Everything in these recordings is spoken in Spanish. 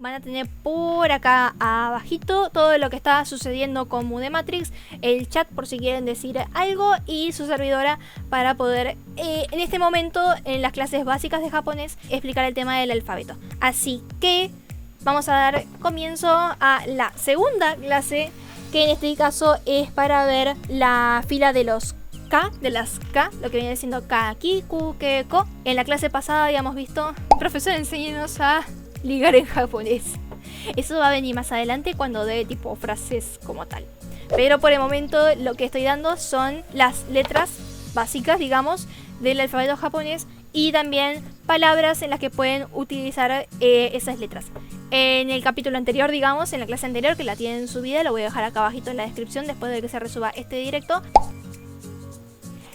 van a tener por acá abajito todo lo que está sucediendo con Mudematrix, el chat por si quieren decir algo y su servidora para poder en este momento en las clases básicas de japonés explicar el tema del alfabeto. Así que vamos a dar comienzo a la segunda clase, que en este caso es para ver la fila de los K, de las K, lo que viene siendo Ka, Ki, Ku, Ke, Ko. En la clase pasada habíamos visto, profesor, enséñenos a ligar en japonés. Eso va a venir más adelante cuando dé tipo frases como tal. Pero por el momento lo que estoy dando son las letras básicas, digamos, del alfabeto japonés y también palabras en las que pueden utilizar esas letras. En el capítulo anterior, digamos, en la clase anterior, que la tienen subida, lo voy a dejar acá abajito en la descripción después de que se resuba este directo.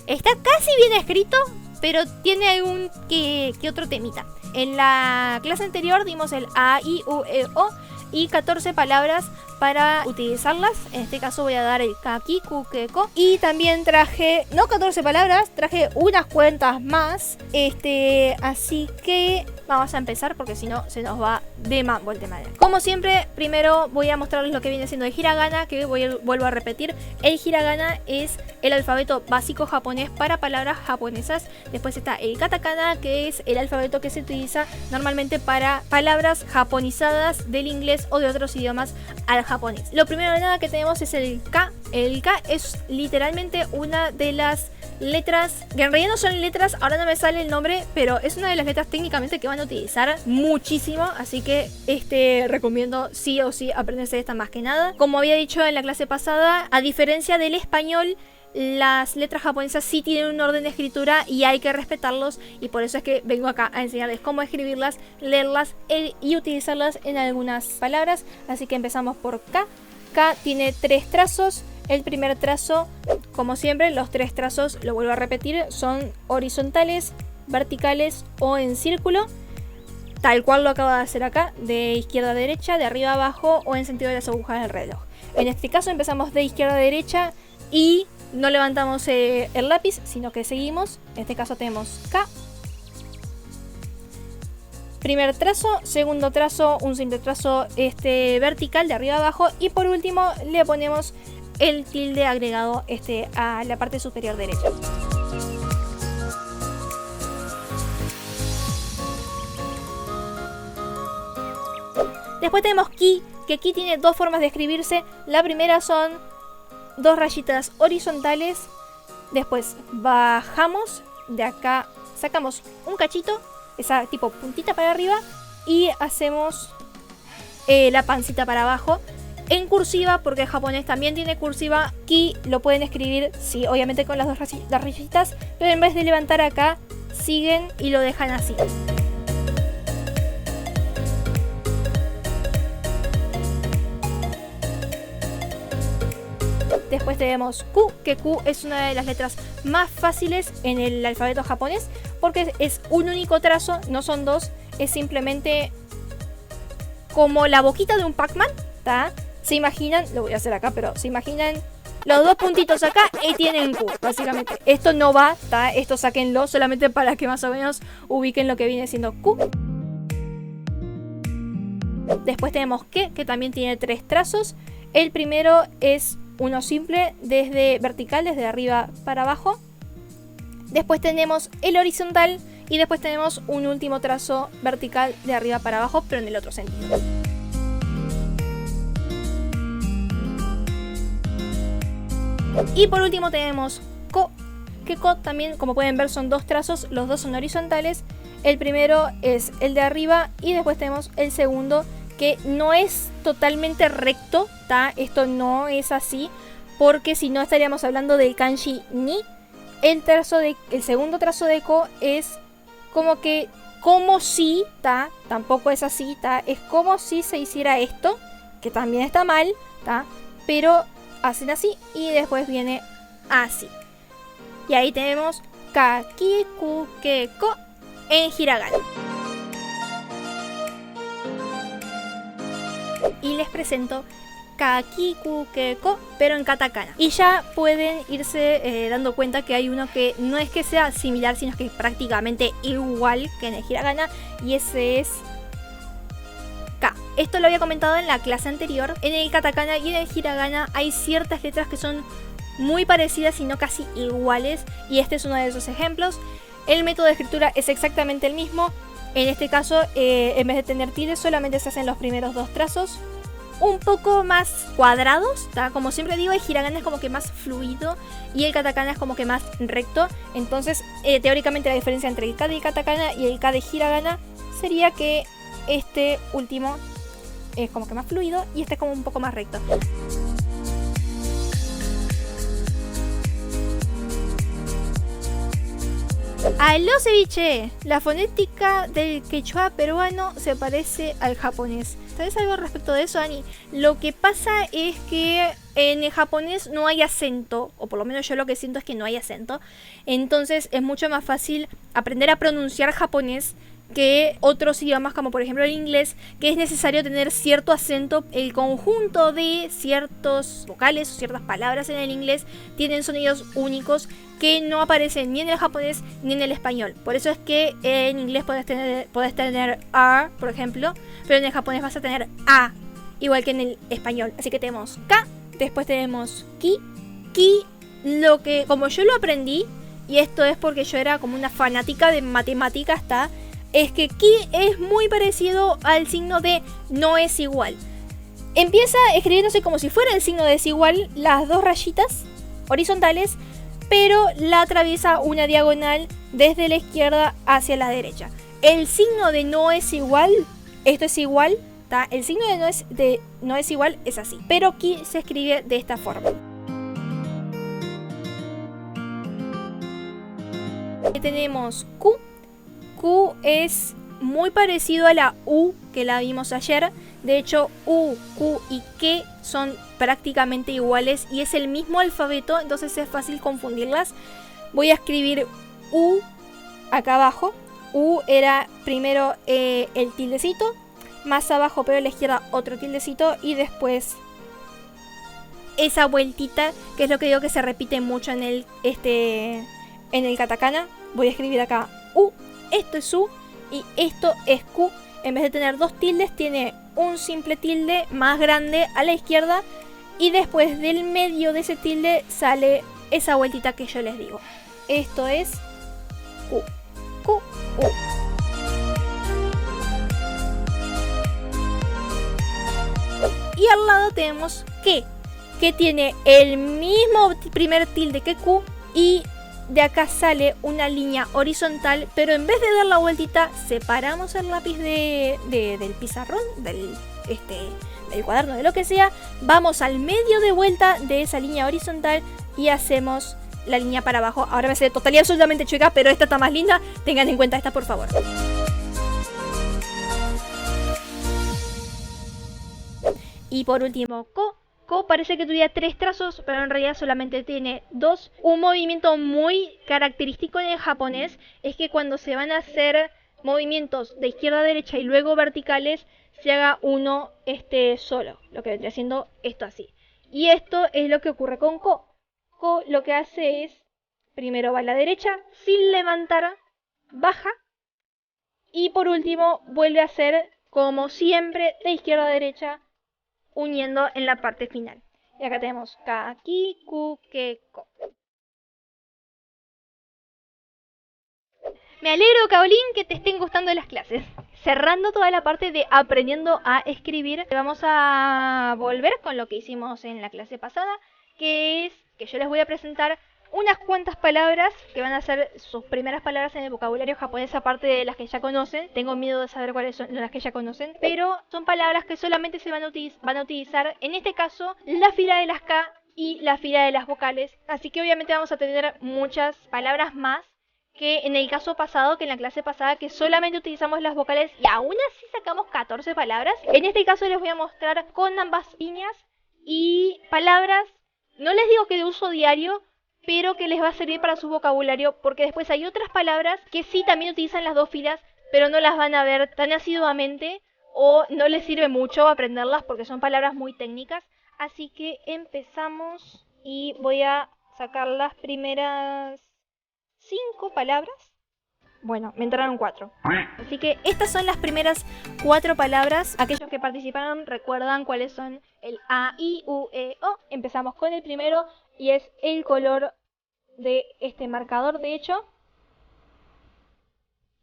Está casi bien escrito, pero tiene algún que otro temita. En la clase anterior dimos el A, I, U, E, O y 14 palabras para utilizarlas. En este caso voy a dar el Ka, Ki, Ku, Ke, Ko. Y también traje, no 14 palabras, traje unas cuantas más. Así que vamos a empezar porque si no se nos va de mambo el tema. Como siempre, primero voy a mostrarles lo que viene siendo el hiragana, que vuelvo a repetir. El hiragana es el alfabeto básico japonés para palabras japonesas. Después está el katakana, que es el alfabeto que se utiliza normalmente para palabras japonizadas del inglés o de otros idiomas al japonés. Lo primero de nada que tenemos es el K. El K es literalmente una de las letras, que en realidad no son letras, ahora no me sale el nombre, pero es una de las letras técnicamente que van a utilizar muchísimo, así que recomiendo sí o sí aprenderse esta más que nada. Como había dicho en la clase pasada, a diferencia del español, las letras japonesas sí tienen un orden de escritura y hay que respetarlos, y por eso es que vengo acá a enseñarles cómo escribirlas, leerlas y utilizarlas en algunas palabras. Así que empezamos por K. K tiene 3 trazos. El primer trazo, como siempre, los 3 trazos, lo vuelvo a repetir, son horizontales, verticales o en círculo, tal cual lo acabo de hacer acá, de izquierda a derecha, de arriba a abajo o en sentido de las agujas del reloj. En este caso empezamos de izquierda a derecha y no levantamos el lápiz, sino que seguimos. En este caso tenemos K. Primer trazo, segundo trazo, un simple trazo vertical de arriba a abajo y por último le ponemos el tilde agregado a la parte superior derecha. Después tenemos Ki, que Ki tiene 2 formas de escribirse. La primera son 2 rayitas horizontales, después bajamos, de acá sacamos un cachito, esa tipo puntita para arriba y hacemos la pancita para abajo. En cursiva, porque el japonés también tiene cursiva, Ki lo pueden escribir, sí, obviamente con las 2 rayitas, pero en vez de levantar acá, siguen y lo dejan así. Después tenemos Q, que Q es una de las letras más fáciles en el alfabeto japonés, porque es un único trazo, no son 2, es simplemente como la boquita de un Pac-Man, ¿tá? Se imaginan, lo voy a hacer acá, pero se imaginan los 2 puntitos acá y tienen Q, básicamente. Esto no va, ¿tá? Esto sáquenlo solamente para que más o menos ubiquen lo que viene siendo Q. Después tenemos que también tiene 3 trazos. El primero es uno simple, desde vertical, desde arriba para abajo. Después tenemos el horizontal y después tenemos un último trazo vertical de arriba para abajo, pero en el otro sentido. Y por último tenemos Ko, que Ko también, como pueden ver, son 2 trazos, los 2 son horizontales. El primero es el de arriba y después tenemos el segundo, que no es totalmente recto, ¿tá? Esto no es así, porque si no estaríamos hablando del kanji ni. El segundo trazo de Ko es como si, ¿tá? Tampoco es así, ¿tá? Es como si se hiciera esto, que también está mal, ¿tá? Pero hacen así y después viene así. Y ahí tenemos Ka, Ki, Ku, Ke, Ko en hiragana. Y les presento Ka, Ki, Ku, Ke, Ko, pero en katakana. Y ya pueden irse dando cuenta que hay uno que no es que sea similar, sino que es prácticamente igual que en el hiragana, y ese es Ka. esto lo había comentado en la clase anterior. En el katakana y en el hiragana hay ciertas letras que son muy parecidas, sino casi iguales, y este es uno de esos ejemplos. El método de escritura es exactamente el mismo. En este caso, en vez de tener tildes, solamente se hacen los primeros dos trazos. Un poco más cuadrados, ¿tá? Como siempre digo, el hiragana es como que más fluido y el katakana es como que más recto. Entonces, teóricamente la diferencia entre el ka de katakana y el ka de hiragana sería que este último es como que más fluido y este es como un poco más recto. ¡Aló, ceviche! La fonética del quechua peruano se parece al japonés. ¿Sabes algo respecto de eso, Ani? Lo que pasa es que en el japonés no hay acento, o por lo menos yo lo que siento es que no hay acento. Entonces es mucho más fácil aprender a pronunciar japonés que otros idiomas, como por ejemplo el inglés, que es necesario tener cierto acento. El conjunto de ciertos vocales o ciertas palabras en el inglés tienen sonidos únicos que no aparecen ni en el japonés ni en el español. Por eso es que en inglés puedes tener R, por ejemplo, pero en el japonés vas a tener A, igual que en el español. Así que tenemos K, después tenemos Ki. Ki, lo que, como yo lo aprendí, y esto es porque yo era como una fanática de matemáticas, es que Ki es muy parecido al signo de no es igual. Empieza escribiéndose como si fuera el signo de desigual, las dos rayitas horizontales, pero la atraviesa una diagonal desde la izquierda hacia la derecha. El signo de no es igual, esto es igual, ¿tá? El signo de no es igual es así, pero Ki se escribe de esta forma. Tenemos Q. Q es muy parecido a la U que la vimos ayer. De hecho, U, Q y K son prácticamente iguales y es el mismo alfabeto, entonces es fácil confundirlas. Voy a escribir U acá abajo. U era primero el tildecito, más abajo pero a la izquierda otro tildecito y después esa vueltita, que es lo que digo que se repite mucho en el katakana. Voy a escribir acá U, esto es U y esto es Q. En vez de tener dos tildes, tiene un simple tilde más grande a la izquierda y después del medio de ese tilde sale esa vueltita que yo les digo. Esto es Q, Q, U. Y al lado tenemos que tiene el mismo primer tilde que Q y de acá sale una línea horizontal, pero en vez de dar la vueltita, separamos el lápiz del pizarrón, del cuaderno, de lo que sea, vamos al medio de vuelta de esa línea horizontal y hacemos la línea para abajo. Ahora me sale total y absolutamente chueca, pero esta está más linda, tengan en cuenta esta por favor. Y por último, Ko. Ko parece que tuviera 3 trazos, pero en realidad solamente tiene 2. Un movimiento muy característico en el japonés es que cuando se van a hacer movimientos de izquierda a derecha y luego verticales, se haga uno solo, lo que vendría siendo esto así. Y esto es lo que ocurre con Ko. Ko lo que hace es, primero va a la derecha, sin levantar, baja, y por último vuelve a hacer, como siempre, de izquierda a derecha, uniendo en la parte final. Y acá tenemos Ka, Ki, Ku, Ke, Ko. Me alegro, Kaolin, que te estén gustando las clases. Cerrando toda la parte de aprendiendo a escribir, vamos a volver con lo que hicimos en la clase pasada, que es que yo les voy a presentar unas cuantas palabras que van a ser sus primeras palabras en el vocabulario japonés, aparte de las que ya conocen. Tengo miedo de saber cuáles son las que ya conocen, pero son palabras que solamente se van a utilizar, en este caso, la fila de las K y la fila de las vocales. Así que obviamente vamos a tener muchas palabras más que en el caso pasado, que en la clase pasada, que solamente utilizamos las vocales y aún así sacamos 14 palabras. En este caso les voy a mostrar con ambas líneas y palabras, no les digo que de uso diario, pero que les va a servir para su vocabulario, porque después hay otras palabras que sí también utilizan las dos filas, pero no las van a ver tan asiduamente o no les sirve mucho aprenderlas porque son palabras muy técnicas. Así que empezamos y voy a sacar las primeras 5 palabras. Bueno, me entraron 4. Así que estas son las primeras 4 palabras. Aquellos que participaron recuerdan cuáles son el A, I, U, E, O. Empezamos con el primero y es el color de este marcador, de hecho.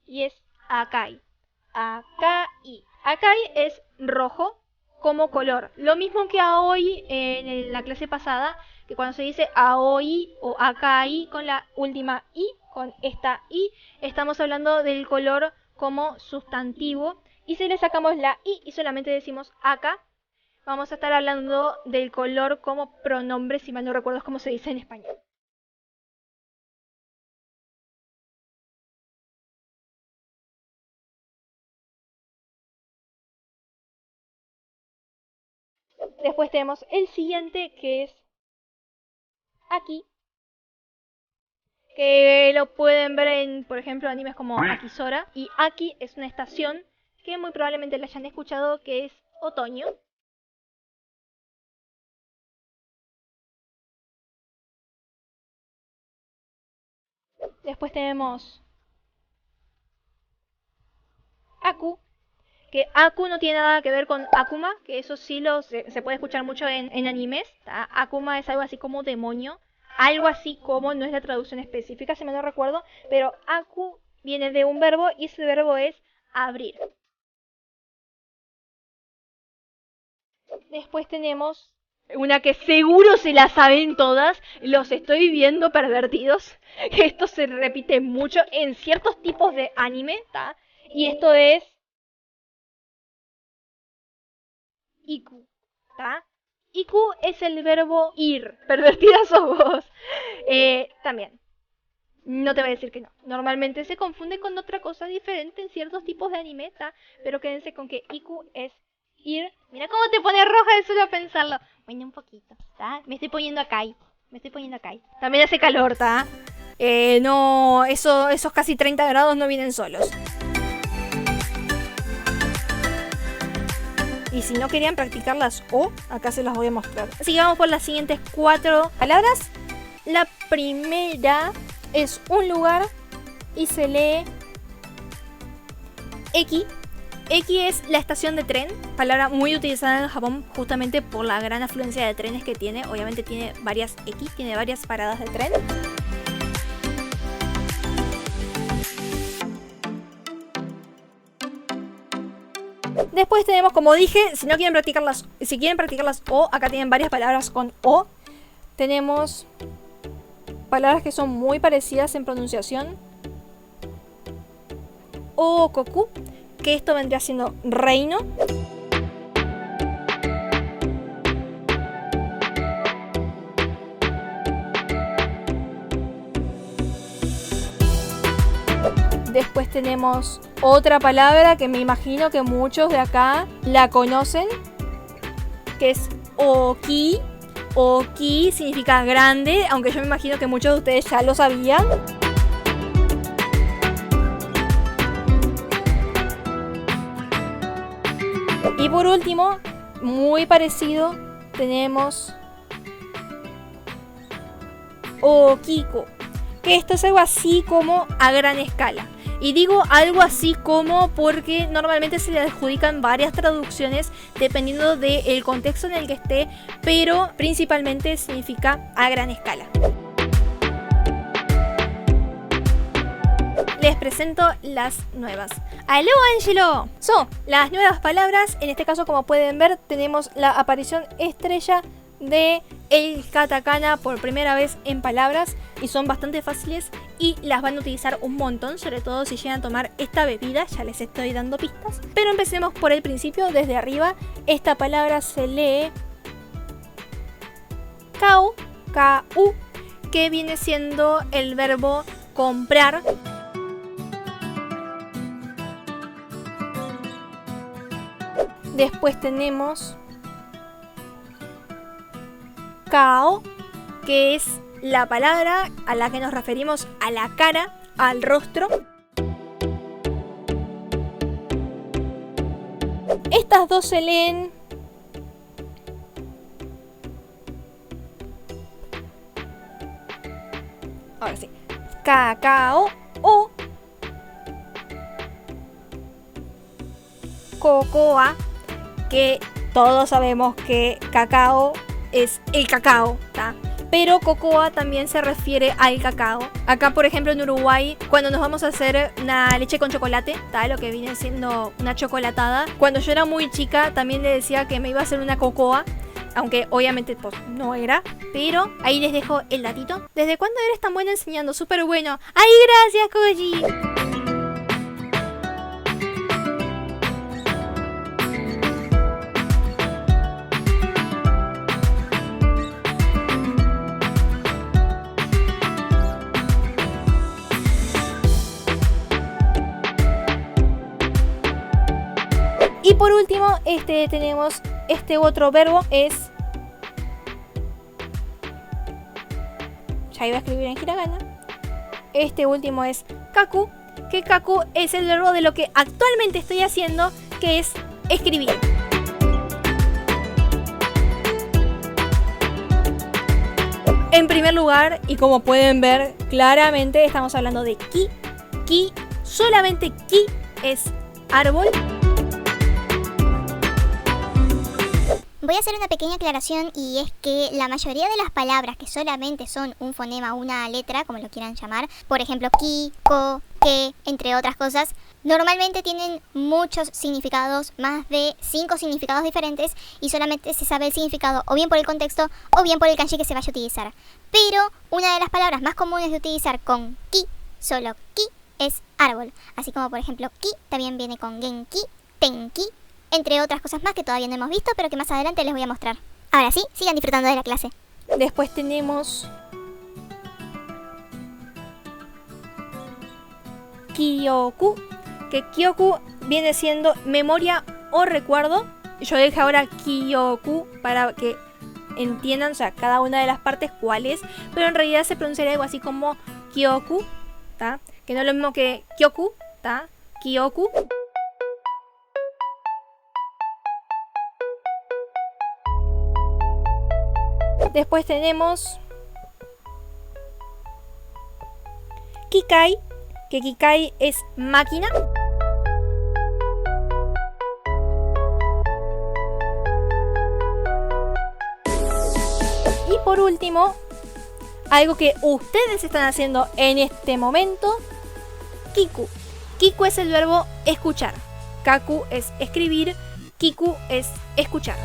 Y es Akai. Akai. Akai es rojo como color. Lo mismo que Aoi en la clase pasada, que cuando se dice Aoi o Akai con la última I, con esta I, estamos hablando del color como sustantivo. Y si le sacamos la I y solamente decimos Aka, vamos a estar hablando del color como pronombre, si mal no recuerdo es como se dice en español. Después tenemos el siguiente, que es Aki, que lo pueden ver en, por ejemplo, animes como Akisora. Y Aki es una estación que muy probablemente la hayan escuchado, que es otoño. Después tenemos Aku, que Aku no tiene nada que ver con Akuma, que eso sí se puede escuchar mucho en animes. ¿Tá? Akuma es algo así como demonio, algo así como, no es la traducción específica, si me no recuerdo, pero Aku viene de un verbo y ese verbo es abrir. Después tenemos una que seguro se la saben todas, los estoy viendo pervertidos. Esto se repite mucho en ciertos tipos de anime, ¿tá? Y esto es Iku, ¿tá? Iku es el verbo ir. Pervertida sos vos. También. No te voy a decir que no. Normalmente se confunde con otra cosa diferente en ciertos tipos de anime, ¿tá? Pero quédense con que Iku es ir. Mira cómo te pone roja de solo pensarlo. Bueno, un poquito, ¿tá? Me estoy poniendo acá. Me estoy poniendo acá. También hace calor, ¿tá? No, esos casi 30 grados no vienen solos. Y si no querían practicar las O, acá se las voy a mostrar. Así que vamos por las siguientes 4 palabras. La primera es un lugar y se lee Eki. Eki es la estación de tren, palabra muy utilizada en Japón justamente por la gran afluencia de trenes que tiene. Obviamente tiene varias Eki, tiene varias paradas de tren. Después tenemos, como dije, si quieren practicar las O, acá tienen varias palabras con O. Tenemos palabras que son muy parecidas en pronunciación. Okoku, que esto vendría siendo reino. Después tenemos otra palabra que me imagino que muchos de acá la conocen, que es Oki. Oki significa grande, aunque yo me imagino que muchos de ustedes ya lo sabían. Y por último, muy parecido, tenemos Okiko, que esto es algo así como a gran escala. Y digo algo así como porque normalmente se le adjudican varias traducciones dependiendo del contexto en el que esté, pero principalmente significa a gran escala. Les presento las nuevas. ¡Aló, Angelo! Son las nuevas palabras. En este caso, como pueden ver, tenemos la aparición estrella de el katakana por primera vez en palabras y son bastante fáciles y las van a utilizar un montón, sobre todo si llegan a tomar esta bebida, ya les estoy dando pistas. Pero empecemos por el principio, desde arriba. Esta palabra se lee kau, ku, que viene siendo el verbo comprar. Después tenemos Kao, que es la palabra a la que nos referimos a la cara, al rostro. Estas dos se leen ahora sí, Kakao o cocoa, que todos sabemos que cacao es el cacao, ¿tá? Pero cocoa también se refiere al cacao. Acá, por ejemplo, en Uruguay, cuando nos vamos a hacer una leche con chocolate, ¿tá? Lo que viene siendo una chocolatada. Cuando yo era muy chica, también le decía que me iba a hacer una cocoa. Aunque obviamente pues no era. Pero ahí les dejo el datito. ¿Desde cuándo eres tan buena enseñando? Súper bueno. ¡Ay, gracias, Koji! Y por último, tenemos este otro verbo, es... Ya iba a escribir en hiragana. Este último es kaku, que kaku es el verbo de lo que actualmente estoy haciendo, que es escribir. En primer lugar, y como pueden ver claramente, estamos hablando de ki. Ki, solamente ki es árbol. Voy a hacer una pequeña aclaración, y es que la mayoría de las palabras que solamente son un fonema, una letra, como lo quieran llamar, por ejemplo ki, ko, que, entre otras cosas, normalmente tienen muchos significados, más de 5 significados diferentes, y solamente se sabe el significado o bien por el contexto o bien por el kanji que se vaya a utilizar. Pero una de las palabras más comunes de utilizar con ki, solo ki, es árbol. Así como por ejemplo ki también viene con genki, tenki, entre otras cosas más que todavía no hemos visto, pero que más adelante les voy a mostrar. Ahora sí, sigan disfrutando de la clase. Después tenemos Kyoku, que Kyoku viene siendo memoria o recuerdo. Yo dije ahora Kyoku para que entiendan, o sea, cada una de las partes cuál es, pero en realidad se pronunciaría algo así como Kyoku, ¿tá? Que no es lo mismo que Kyoku, ¿tá? Kyoku. Después tenemos Kikai, que Kikai es máquina. Y por último, algo que ustedes están haciendo en este momento, Kiku. Kiku es el verbo escuchar. Kaku es escribir, Kiku es escuchar.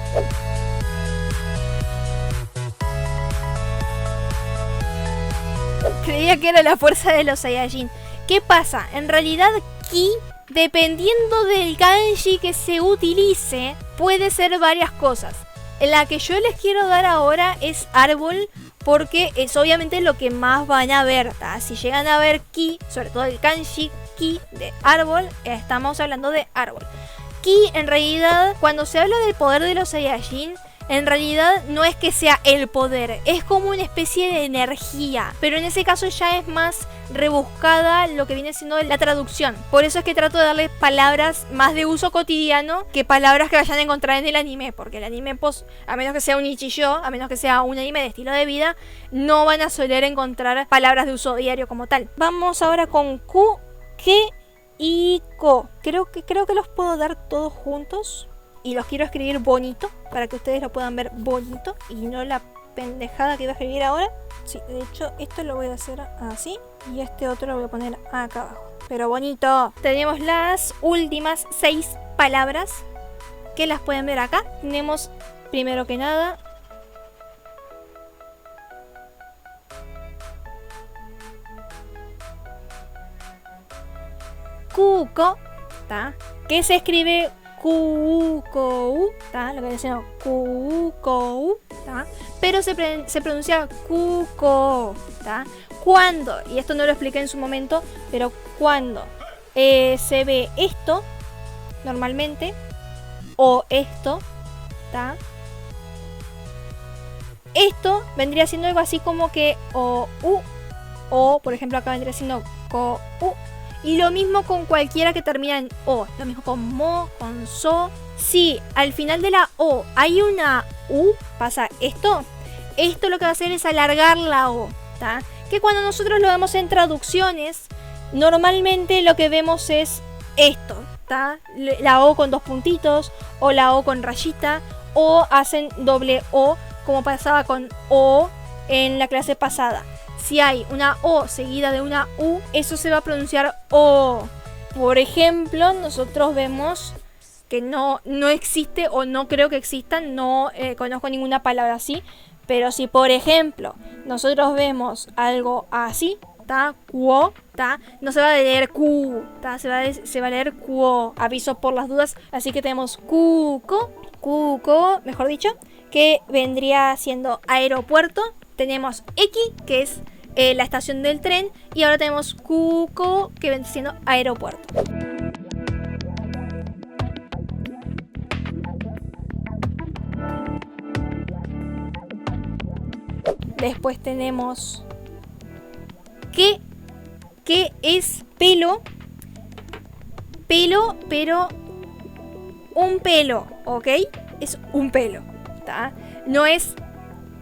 Creía que era la fuerza de los Saiyajin. ¿Qué pasa? En realidad ki, dependiendo del kanji que se utilice, puede ser varias cosas. La que yo les quiero dar ahora es árbol, porque es obviamente lo que más van a ver, ¿tá? Si llegan a ver ki, sobre todo el kanji ki de árbol, estamos hablando de árbol. Ki, en realidad, cuando se habla del poder de los Saiyajin, en realidad no es que sea el poder, es como una especie de energía. Pero en ese caso ya es más rebuscada lo que viene siendo la traducción. Por eso es que trato de darle palabras más de uso cotidiano que palabras que vayan a encontrar en el anime. Porque el anime, pues, a menos que sea un ichiyo, a menos que sea un anime de estilo de vida, no van a soler encontrar palabras de uso diario como tal. Vamos ahora con ku, ke y ko. Creo que los puedo dar todos juntos. Y los quiero escribir bonito, para que ustedes lo puedan ver bonito y no la pendejada que iba a escribir ahora. Sí, de hecho esto lo voy a hacer así y este otro lo voy a poner acá abajo. Pero bonito. Tenemos las últimas 6 palabras que las pueden ver acá. Tenemos primero que nada Kuko, ¿tá? Que se escribe Kukou, ¿tá? Lo que decimos Kukou, ¿tá? Pero se pronuncia Kuko, ¿tá? Cuando, y esto no lo expliqué en su momento, pero cuando se ve esto normalmente, o esto, ¿tá? Esto vendría siendo algo así como que o por ejemplo acá vendría siendo ko, y lo mismo con cualquiera que termina en o, lo mismo con mo, con so. Si al final de la o hay una u, pasa esto. Esto lo que va a hacer es alargar la o, ¿tá? Que cuando nosotros lo vemos en traducciones, normalmente lo que vemos es esto, ¿tá? La O con 2 puntitos, o la O con rayita, o hacen doble O, como pasaba con O en la clase pasada. Si hay una O seguida de una U, eso se va a pronunciar O. Por ejemplo, nosotros vemos que no existe, o no creo que existan, no conozco ninguna palabra así, pero si por ejemplo nosotros vemos algo así, ¿tá? Cuo, ¿tá? No se va a leer cu, ¿tá? Se va a leer cuo, aviso por las dudas. Así que tenemos cuco, mejor dicho, que vendría siendo aeropuerto. Tenemos X, que es la estación del tren, y ahora tenemos cuco, que vendría siendo aeropuerto. Después tenemos ¿qué es pelo? Pelo, pero un pelo, ¿ok? Es un pelo, ¿tá? No es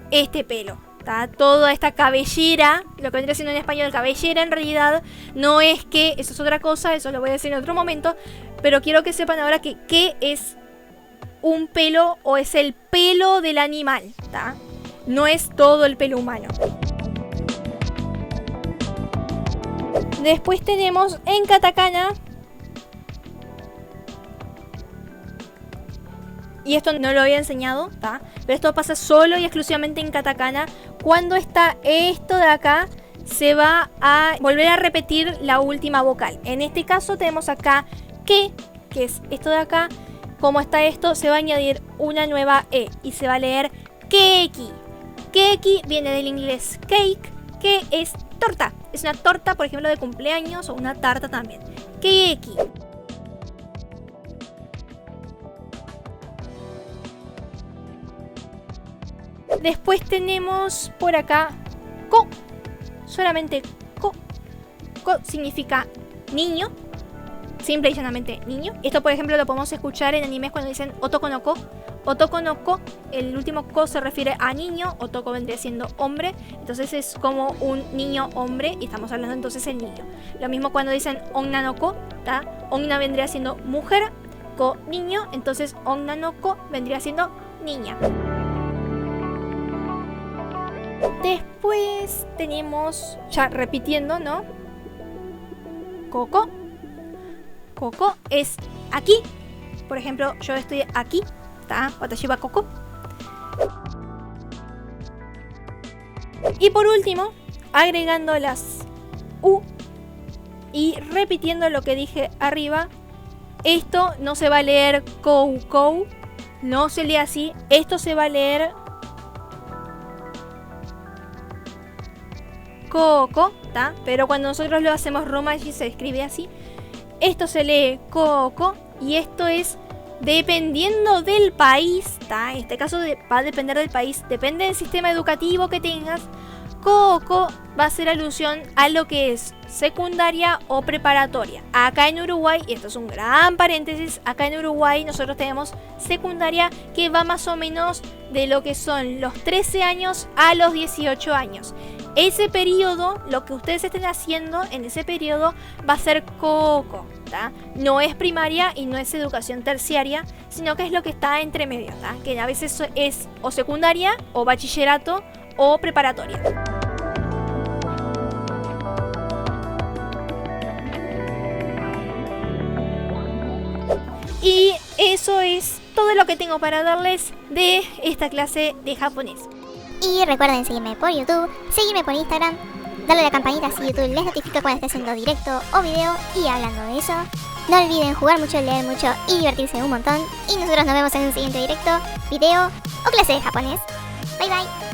este pelo, ¿tá? Toda esta cabellera, lo que vendría siendo en español cabellera, en realidad no es que, eso es otra cosa, eso lo voy a decir en otro momento, pero quiero que sepan ahora que ¿qué es un pelo? O es el pelo del animal, ¿tá? No es todo el pelo humano. Después tenemos en katakana, y esto no lo había enseñado, ¿tá? Pero esto pasa solo y exclusivamente en katakana. Cuando está esto de acá, se va a volver a repetir la última vocal. En este caso tenemos acá que es esto de acá. Como está esto, se va a añadir una nueva E y se va a leer keiki. Keiki viene del inglés cake, que es torta. Es una torta, por ejemplo, de cumpleaños, o una tarta también. Keiki. Después tenemos por acá ko. Solamente ko. Ko significa niño. Simple y llanamente niño. Esto, por ejemplo, lo podemos escuchar en animes cuando dicen otoko no ko. Otoko no ko, el último ko se refiere a niño, otoko vendría siendo hombre, entonces es como un niño hombre y estamos hablando entonces del niño. Lo mismo cuando dicen onna no ko, ¿tá? Onna vendría siendo mujer, ko niño, entonces onna no ko vendría siendo niña. Después tenemos, ya repitiendo, ¿no? Koko. Koko es aquí. Por ejemplo, yo estoy aquí. Watashi wa koko. Y por último, agregando las U y repitiendo lo que dije arriba, esto no se va a leer kou kou, no se lee así, esto se va a leer koko, ¿tá? Pero cuando nosotros lo hacemos romaji se escribe así. Esto se lee koko y esto es dependiendo del país, ¿tá? En este caso va a depender del país, depende del sistema educativo que tengas. Koko va a hacer alusión a lo que es secundaria o preparatoria. Acá en Uruguay, y esto es un gran paréntesis, acá en Uruguay nosotros tenemos secundaria que va más o menos de lo que son los 13 años a los 18 años. Ese periodo, lo que ustedes estén haciendo en ese periodo va a ser koko, ¿tá? No es primaria y no es educación terciaria, sino que es lo que está entre medio, ¿tá? Que a veces es o secundaria o bachillerato o preparatoria. Y eso es todo lo que tengo para darles de esta clase de japonés. Y recuerden seguirme por YouTube, seguirme por Instagram, darle a la campanita si YouTube les notifica cuando esté haciendo directo o video. Y hablando de eso, no olviden jugar mucho, leer mucho y divertirse un montón. Y nosotros nos vemos en un siguiente directo, video o clase de japonés. Bye bye.